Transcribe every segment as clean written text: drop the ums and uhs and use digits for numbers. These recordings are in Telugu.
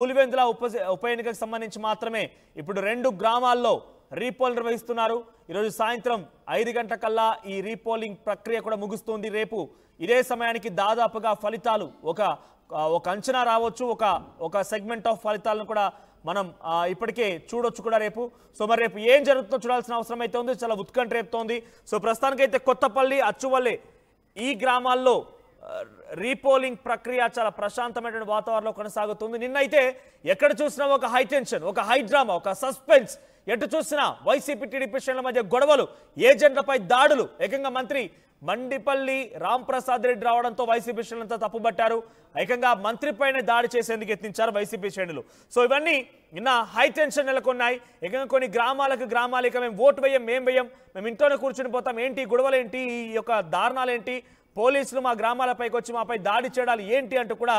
పులివెందుల ఉప ఎన్నికకు సంబంధించి మాత్రమే ఇప్పుడు 2 గ్రామాల్లో రీపోల్ నిర్వహిస్తున్నారు. ఈరోజు సాయంత్రం 5 గంటలకల్లా ఈ రీపోలింగ్ ప్రక్రియ కూడా ముగుస్తుంది. రేపు ఇదే సమయానికి దాదాపుగా ఫలితాలు ఒక అంచనా రావచ్చు. ఒక సెగ్మెంట్ ఆఫ్ ఫలితాలను కూడా మనం ఇప్పటికే చూడొచ్చు కూడా రేపు. సో మరి రేపు ఏం జరుగుతుందో చూడాల్సిన అవసరం అయితే ఉంది. చాలా ఉత్కంఠ రేపుతోంది. సో ప్రస్తుతానికైతే కొత్తపల్లి, అచ్చువల్లి ఈ గ్రామాల్లో రీపోలింగ్ ప్రక్రియ చాలా ప్రశాంతమైనటువంటి వాతావరణంలో కొనసాగుతుంది. నిన్నైతే ఎక్కడ చూసినా ఒక హై టెన్షన్, ఒక హై డ్రామా, ఒక సస్పెన్స్. ఎటు చూసినా వైసీపీ టీడీపీ శ్రేణుల మధ్య గొడవలు, ఏజెంట్లపై దాడులు. ఏకంగా మంత్రి మండిపల్లి రాంప్రసాద్ రెడ్డి రావడంతో వైసీపీ శ్రేణులంతా తప్పుబట్టారు. ఏకంగా మంత్రిపైనే దాడి చేసేందుకు యత్నించారు వైసీపీ శ్రేణులు. సో ఇవన్నీ నిన్న హై టెన్షన్ నెలకొన్నాయి. ఏకంగా కొన్ని గ్రామాలు ఇక మేము ఓటు వేయం, మేము ఇంట్లోనే కూర్చుని పోతాం, ఏంటి గొడవలు ఏంటి, ఈ యొక్క దారుణాలు ఏంటి, పోలీసులు మా గ్రామాలపైకి వచ్చి మాపై దాడి చేయడాలు ఏంటి అంటూ కూడా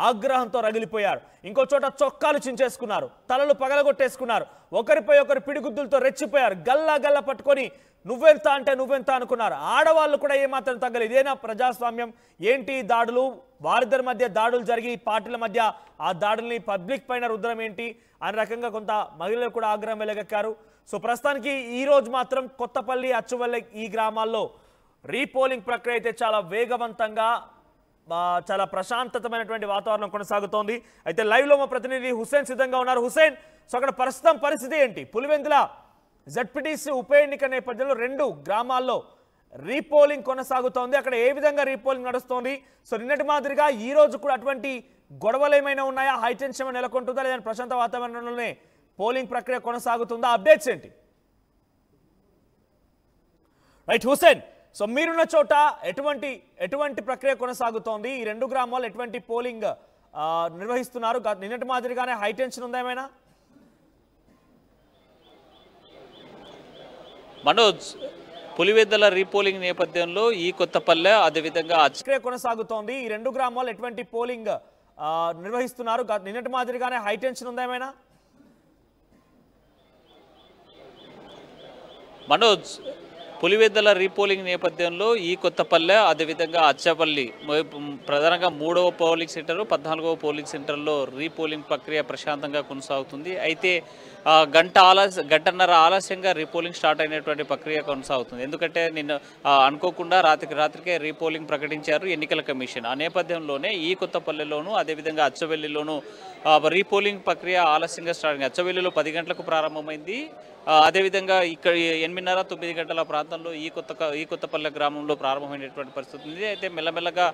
ఆగ్రహంతో రగిలిపోయారు. ఇంకో చోట చొక్కాలు చించేసుకున్నారు, తలలు పగలగొట్టేసుకున్నారు, ఒకరిపై ఒకరు పిడిగుద్దులతో రెచ్చిపోయారు. గల్లా పట్టుకొని నువ్వెంత అంటే నువ్వెంత అనుకున్నారు. ఆడవాళ్ళు కూడా ఏమాత్రం తగ్గలేదు. ఇదేనా ప్రజాస్వామ్యం? ఏంటి దాడులు? వారిద్దరి మధ్య దాడులు జరిగి పార్టీల మధ్య ఆ దాడుల్ని పబ్లిక్ పైన రుద్రం ఏంటి అనే రకంగా కొంత మహిళలు కూడా ఆగ్రహం వెలగక్కారు. సో ప్రస్తుతానికి ఈ రోజు మాత్రం కొత్తపల్లి, అచ్చువల్లి ఈ గ్రామాల్లో రీపోలింగ్ ప్రక్రియ అయితే చాలా వేగవంతంగా, చాలా ప్రశాంతతమైనటువంటి వాతావరణం కొనసాగుతోంది. అయితే లైవ్లో మా ప్రతినిధి హుసేన్ సిద్ధంగా ఉన్నారు. హుసేన్, సో అక్కడ ప్రస్తుతం పరిస్థితి ఏంటి? పులివెందుల జెడ్పీటీసీ ఉప ఎన్నిక నేపథ్యంలో 2 గ్రామాల్లో రీపోలింగ్ కొనసాగుతోంది. అక్కడ ఏ విధంగా రీపోలింగ్ నడుస్తోంది? సో నిన్నటి మాదిరిగా ఈ రోజు కూడా అటువంటి గొడవలు ఏమైనా ఉన్నాయా? హైటెన్షన్ నెలకొంటుందా, లేదా ప్రశాంత వాతావరణంలోనే పోలింగ్ ప్రక్రియ కొనసాగుతుందా? అప్డేట్స్ ఏంటి? రైట్ హుసేన్, సో మీరున్న చోట ఎటువంటి ప్రక్రియ కొనసాగుతోంది? ఈ 2 గ్రామాల్లో ఎటువంటి పోలింగ్ నిర్వహిస్తున్నారు? నిన్నటి మాదిరిగానే హైటెన్షన్ ఉందా ఏమైనా? మనోజ్, పులివెందుల రీపోలింగ్ నేపథ్యంలో ఈ కొత్తపల్లె అదేవిధంగా ప్రక్రియ కొనసాగుతోంది. ఈ 2 గ్రామాల్లో ఎటువంటి పోలింగ్ నిర్వహిస్తున్నారు? నిన్నటి మాదిరిగానే హైటెన్షన్ ఉందా ఏమైనా? మనోజ్, పులివెందుల రీపోలింగ్ నేపథ్యంలో ఈ కొత్తపల్లె అదేవిధంగా అచ్చపల్లి ప్రధానంగా 3వ పోలింగ్ సెంటర్, 14వ పోలింగ్ సెంటర్లో రీపోలింగ్ ప్రక్రియ ప్రశాంతంగా కొనసాగుతుంది. అయితే గంటన్నర ఆలస్యంగా రీపోలింగ్ స్టార్ట్ అయినటువంటి ప్రక్రియ కొనసాగుతుంది. ఎందుకంటే నిన్న అనుకోకుండా రాత్రికే రీపోలింగ్ ప్రకటించారు ఎన్నికల కమిషన్. ఆ నేపథ్యంలోనే ఈ కొత్తపల్లెలోనూ అదేవిధంగా అచ్చవెల్లిలోనూ రీపోలింగ్ ప్రక్రియ ఆలస్యంగా స్టార్ట్ అయింది. అచ్చవెల్లిలో 10 గంటలకు ప్రారంభమైంది. అదేవిధంగా ఇక్కడ 8:30-9 గంటల ప్రాంతంలో ఈ కొత్తపల్లె గ్రామంలో ప్రారంభమైనటువంటి పరిస్థితి ఉంది. అయితే మెల్లమెల్లగా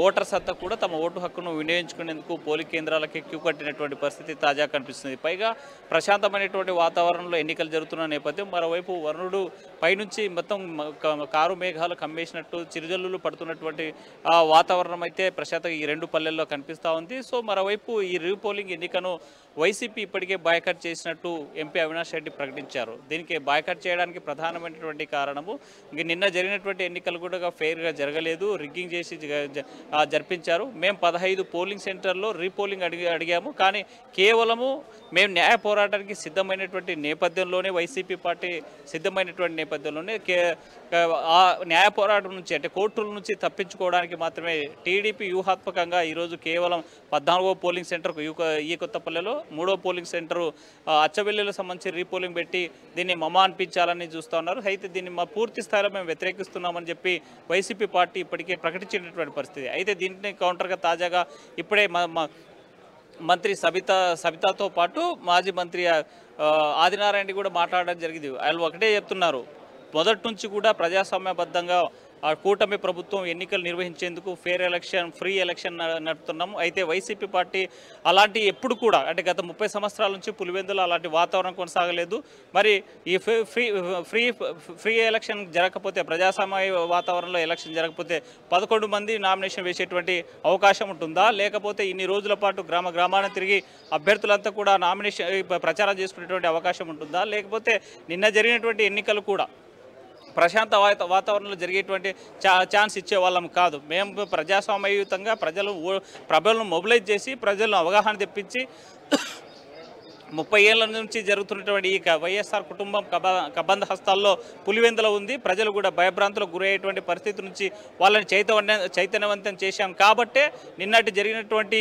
ఓటర్స్ అంతా కూడా తమ ఓటు హక్కును వినియోగించుకునేందుకు పోలింగ్ కేంద్రాలకి క్యూ కట్టినటువంటి పరిస్థితి తాజా కనిపిస్తుంది. పైగా ప్రశాంతమైనటువంటి వాతావరణంలో ఎన్నికలు జరుగుతున్న నేపథ్యం, మరోవైపు వరుణుడు పైనుంచి మొత్తం కారు మేఘాలు కమ్మేసినట్టు చిరుజల్లులు పడుతున్నటువంటి వాతావరణం అయితే ప్రశాంతంగా ఈ 2 పల్లెల్లో కనిపిస్తూ ఉంది. సో మరోవైపు ఈ రీపోలింగ్ ఎన్నికను వైసీపీ ఇప్పటికే బాయ్కట్ చేసినట్టు ఎంపీ అవినాష్ రెడ్డి ప్రకటించారు. దీనికి బాయ్కట్ చేయడానికి ప్రధానమైనటువంటి కారణము నిన్న జరిగినటువంటి ఎన్నికలు కూడా ఫెయిర్గా జరగలేదు, రిగ్గింగ్ చేసి జరిపించారు. మేము 15 పోలింగ్ సెంటర్లో రీపోలింగ్ అడిగాము, కానీ కేవలము మేము న్యాయ పోరాటానికి సిద్ధమైనటువంటి నేపథ్యంలోనే, వైసీపీ పార్టీ సిద్ధమైనటువంటి నేపథ్యంలోనే ఆ న్యాయ పోరాటం నుంచి అంటే కోర్టుల నుంచి తప్పించుకోవడానికి మాత్రమే టీడీపీ వ్యూహాత్మకంగా ఈరోజు కేవలం 14వ పోలింగ్ సెంటర్కు ఈ కొత్తపల్లెలో, 3వ పోలింగ్ సెంటర్ అచ్చవెల్లిలో సంబంధించి రీపోలింగ్ పెట్టి దీన్ని అనిపించాలని చూస్తూ ఉన్నారు. అయితే దీన్ని పూర్తి స్థాయిలో మేము వ్యతిరేకిస్తున్నామని చెప్పి వైసీపీ పార్టీ ఇప్పటికే ప్రకటించినటువంటి పరిస్థితి. అయితే దీంట్లో కౌంటర్గా తాజాగా ఇప్పుడే మంత్రి సబితాతో పాటు మాజీ మంత్రి ఆదినారాయణ కూడా మాట్లాడడం జరిగింది. వాళ్ళు ఒకటే చెప్తున్నారు, మొదటి నుంచి కూడా ప్రజాస్వామ్యబద్ధంగా కూటమి ప్రభుత్వం ఎన్నికలు నిర్వహించేందుకు ఫ్రీ ఎలక్షన్ నడుపుతున్నాము. అయితే వైసీపీ పార్టీ అలాంటి ఎప్పుడు కూడా అంటే గత 30 సంవత్సరాల నుంచి పులివెందులో అలాంటి వాతావరణం కొనసాగలేదు. మరి ఈ ఫ్రీ ఎలక్షన్ జరగకపోతే, ప్రజాస్వామ్య వాతావరణంలో ఎలక్షన్ జరగకపోతే 11 మంది నామినేషన్ వేసేటువంటి అవకాశం ఉంటుందా? లేకపోతే ఇన్ని రోజుల పాటు గ్రామాన్ని తిరిగి అభ్యర్థులంతా కూడా నామినేషన్ ప్రచారం చేసుకునేటువంటి అవకాశం ఉంటుందా? లేకపోతే నిన్న జరిగినటువంటి ఎన్నికలు కూడా ప్రశాంత వాతావరణంలో జరిగేటువంటి ఛాన్స్ ఇచ్చేవాళ్ళం కాదు. మేము ప్రజాస్వామ్యయుతంగా ప్రజలను మొబిలైజ్ చేసి ప్రజలను అవగాహన తెప్పించి 30 ఏళ్ల నుంచి జరుగుతున్నటువంటి ఈ వైఎస్ఆర్ కుటుంబం కబంధ హస్తాల్లో పులివెందుల ఉంది. ప్రజలు కూడా భయభ్రాంతులకు గురయ్యేటువంటి పరిస్థితి నుంచి వాళ్ళని చైతన్యవంతం చేశాం కాబట్టే నిన్నటి జరిగినటువంటి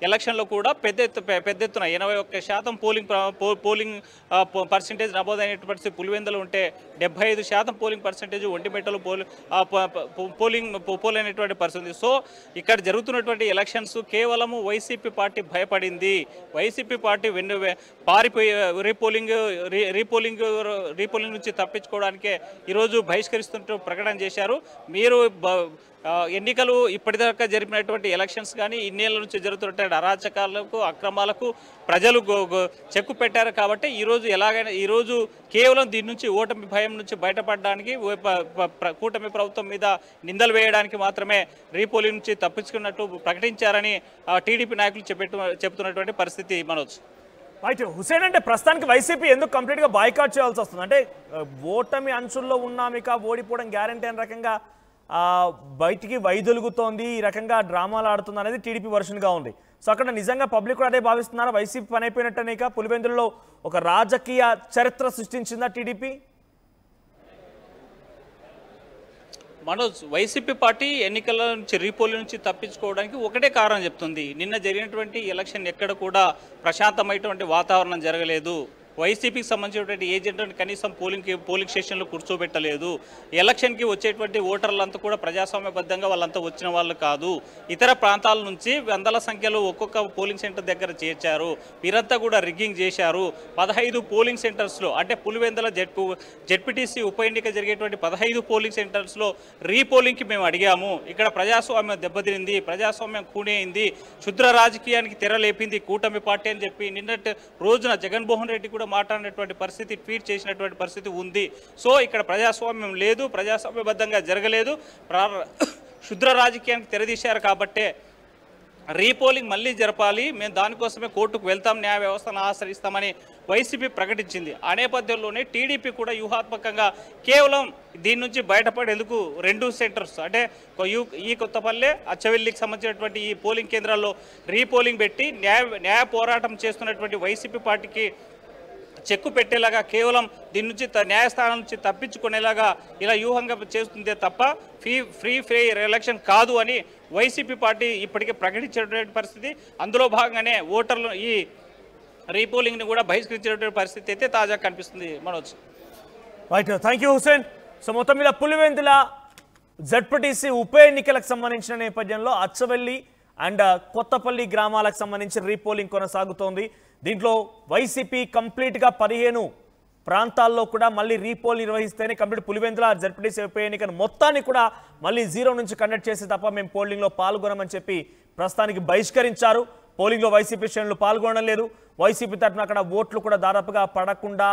ఎలక్షన్లో కూడా పెద్ద ఎత్తున 81% పోలింగ్ పర్సెంటేజ్ నమోదైన పరిస్థితి పులివెందులు ఉంటే 75% పోలింగ్ పర్సెంటేజ్ ఒంటిమిట్టలో పోలైనటువంటి పరిస్థితి. సో ఇక్కడ జరుగుతున్నటువంటి ఎలక్షన్స్ కేవలము వైసీపీ పార్టీ భయపడింది. వైసీపీ పార్టీ పారిపోయి రీపోలింగ్ నుంచి తప్పించుకోవడానికే ఈరోజు బహిష్కరిస్తున్నట్టు ప్రకటన చేశారు. మీరు ఎన్నికలు ఇప్పటిదాకా జరిపినటువంటి ఎలక్షన్స్ కానీ ఇన్నేళ్ల నుంచి జరుగుతున్నటువంటి అరాచకాలకు అక్రమాలకు ప్రజలు చెక్కు పెట్టారు కాబట్టి ఈరోజు కేవలం దీని నుంచి ఓటమి భయం నుంచి బయటపడడానికి కూటమి ప్రభుత్వం మీద నిందలు వేయడానికి మాత్రమే రీపోలింగ్ నుంచి తప్పించుకున్నట్టు ప్రకటించారని టీడీపీ నాయకులు చెబుతున్నటువంటి పరిస్థితి మనోజ్. రైట్ హుసేన్, అంటే ప్రస్తుతానికి వైసీపీ ఎందుకు కంప్లీట్గా బాయ్కాట్ చేయాల్సి వస్తుంది? అంటే ఓటమి అంచుల్లో ఉన్నామిక ఓడిపోవడం గ్యారంటీ అనే రకంగా బయటికి వైదొలుగుతోంది, ఈ రకంగా డ్రామాలు ఆడుతుంది అనేది టీడీపీ వర్షన్గా ఉంది. సో అక్కడ నిజంగా పబ్లిక్ కూడా అదే భావిస్తున్నారా? వైసీపీ పని అయిపోయినట్టనే ఇక పులివెందులలో ఒక రాజకీయ చరిత్ర సృష్టించిందా టీడీపీ? మనోజ్, వైసీపీ పార్టీ ఎన్నికల నుంచి రీపోలింగ్ నుంచి తప్పించుకోవడానికి ఒకటే కారణం చెప్తుంది. నిన్న జరిగినటువంటి ఎలక్షన్ ఎక్కడ కూడా ప్రశాంతమైనటువంటి వాతావరణం జరగలేదు. వైసీపీకి సంబంధించినటువంటి ఏజెంట్లను కనీసం పోలింగ్ స్టేషన్లో కూర్చోబెట్టలేదు. ఎలక్షన్కి వచ్చేటువంటి ఓటర్లంతా కూడా ప్రజాస్వామ్యబద్ధంగా వాళ్ళంతా వచ్చిన వాళ్ళు కాదు. ఇతర ప్రాంతాల నుంచి వందల సంఖ్యలో ఒక్కొక్క పోలింగ్ సెంటర్ దగ్గర చేర్చారు. వీరంతా కూడా రిగ్గింగ్ చేశారు. 15 పోలింగ్ సెంటర్స్లో అంటే పులివెందుల జెడ్పీటీసీ ఉప ఎన్నిక జరిగేటువంటి 15 పోలింగ్ సెంటర్స్లో రీపోలింగ్కి మేము అడిగాము. ఇక్కడ ప్రజాస్వామ్యం దెబ్బతినింది, ప్రజాస్వామ్యం కూనేయింది, క్షుద్ర రాజకీయానికి తెరలేపింది కూటమి పార్టీ అని చెప్పి నిన్నటి రోజున జగన్మోహన్ రెడ్డి కూడా మాట్లాడినటువంటి పరిస్థితి, ట్వీట్ చేసినటువంటి పరిస్థితి ఉంది. సో ఇక్కడ ప్రజాస్వామ్యం లేదు, ప్రజాస్వామ్యబద్ధంగా జరగలేదు, క్షుద్ర రాజకీయానికి తెరదీశారు కాబట్టే రీపోలింగ్ మళ్ళీ జరపాలి, మేము దానికోసమే కోర్టుకు వెళ్తాం, న్యాయ వ్యవస్థను ఆశ్రయిస్తామని వైసీపీ ప్రకటించింది. ఆ నేపథ్యంలోనే టీడీపీ కూడా వ్యూహాత్మకంగా కేవలం దీని నుంచి బయటపడేందుకు 2 సెంటర్స్ అంటే ఈ కొత్తపల్లె అచ్చవెల్లికి సంబంధించినటువంటి ఈ పోలింగ్ కేంద్రాల్లో రీపోలింగ్ పెట్టి న్యాయ పోరాటం చేస్తున్నటువంటి వైసీపీ పార్టీకి చెక్కు పెట్టేలాగా కేవలం దీని నుంచి న్యాయస్థానం నుంచి తప్పించుకునేలాగా ఇలా వ్యూహంగా చేస్తుందే తప్ప ఫ్రీ ఎలక్షన్ కాదు అని వైసీపీ పార్టీ ఇప్పటికే ప్రకటించినటువంటి పరిస్థితి. అందులో భాగంగానే ఓటర్లు ఈ రీపోలింగ్ని కూడా బహిష్కరించినటువంటి పరిస్థితి అయితే తాజాగా కనిపిస్తుంది Manoj. Right, thank you Hussain. So మొత్తం మీద పులివెందుల జెడ్పీటీసీ ఉప ఎన్నికలకు సంబంధించిన నేపథ్యంలో అచ్చవెల్లి అండ్ కొత్తపల్లి గ్రామాలకు సంబంధించి రీపోలింగ్ కొనసాగుతోంది. దీంట్లో వైసీపీ కంప్లీట్గా 15 ప్రాంతాల్లో కూడా మళ్ళీ రీపోల్ నిర్వహిస్తేనే కంప్లీట్ పులివెందుల జెడ్పీటీసీ ఉప ఎన్నికను మొత్తాన్ని కూడా మళ్ళీ 0 నుంచి కండక్ట్ చేసి తప్ప మేము పోలింగ్లో పాల్గొనమని చెప్పి ప్రస్తుతానికి బహిష్కరించారు. పోలింగ్లో వైసీపీ శ్రేణులు పాల్గొనడం లేదు. వైసీపీ తరఫున అక్కడ ఓట్లు కూడా దాదాపుగా పడకుండా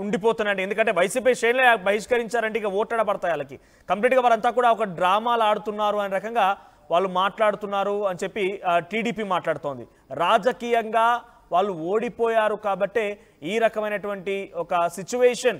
ఉండిపోతున్నాయండి. ఎందుకంటే వైసీపీ శ్రేణులే బహిష్కరించారంటే ఇక ఓట్లు పడతాయి వాళ్ళకి. కంప్లీట్గా వారంతా కూడా ఒక డ్రామాలు ఆడుతున్నారు అనే రకంగా వాళ్ళు మాట్లాడుతున్నారు అని చెప్పి టీడీపీ మాట్లాడుతోంది. రాజకీయంగా వాళ్ళు ఓడిపోయారు కాబట్టే ఈ రకమైనటువంటి ఒక సిచ్యువేషన్